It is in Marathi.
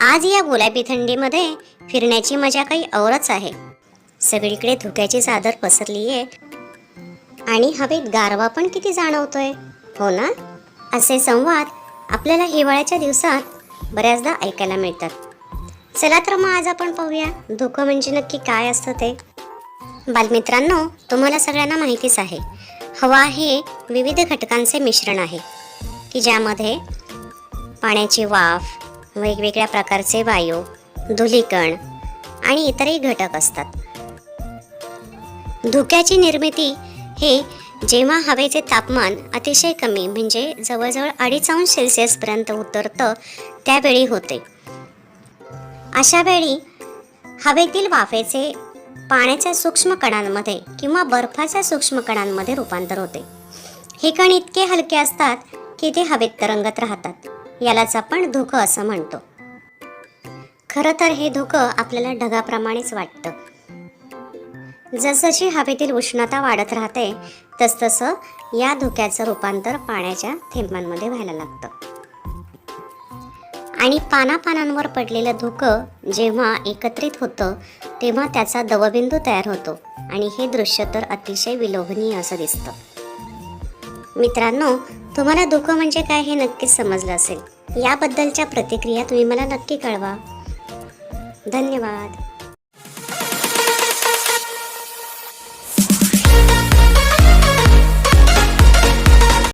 आज या गुलाबी थंडीमध्ये फिरण्याची मजा काही औरच आहे। सगळीकडे धुक्याची चादर पसरली आहे आणि हवेत गारवा पण किती जाणवतोय, हो ना? असे संवाद आपल्याला हिवाळ्याच्या दिवसात बऱ्याचदा ऐकायला मिळतात। चला तर मग आज आपण पाहूया धुकं म्हणजे नक्की काय असतं ते। बालमित्रांनो, तुम्हाला सगळ्यांना माहितीच आहे, हवा हे विविध घटकांचे मिश्रण आहे की ज्यामध्ये पाण्याची वाफ, वेगवेगळ्या प्रकारचे वायू, धूलिकण आणि इतरही घटक असतात। धुक्याची निर्मिती हे जेव्हा हवेचे तापमान अतिशय कमी म्हणजे जवळजवळ 2.5 अंश सेल्सिअसपर्यंत उतरतं त्यावेळी होते। अशा वेळी हवेतील वाफेचे पाण्याच्या सूक्ष्म कणांमध्ये किंवा बर्फाच्या सूक्ष्म कणांमध्ये रूपांतर होते। हे कण इतके हलके असतात की ते हवेत तरंगत राहतात, यालाच आपण धुकं असं म्हणतो। खरं तर हे धुकं आपल्याला ढगाप्रमाणेच वाटतं। जसजशी हवेतील उष्णता वाढत राहते तसतसं या धुक्याचं रूपांतर पाण्याच्या थेंबांमध्ये व्हायला लागतं आणि पानापानांवर पडलेलं धुकं जेव्हा एकत्रित होतं तेव्हा त्याचा दवबिंदू तयार होतो आणि हे दृश्य तर अतिशय विलोभनीय असं दिसतं। मित्रांनो, तुम्हाला धुकं म्हणजे काय हे नक्कीच समजलं असेल। याबद्दलच्या प्रतिक्रिया तुम्ही मला नक्की कळवा। धन्यवाद।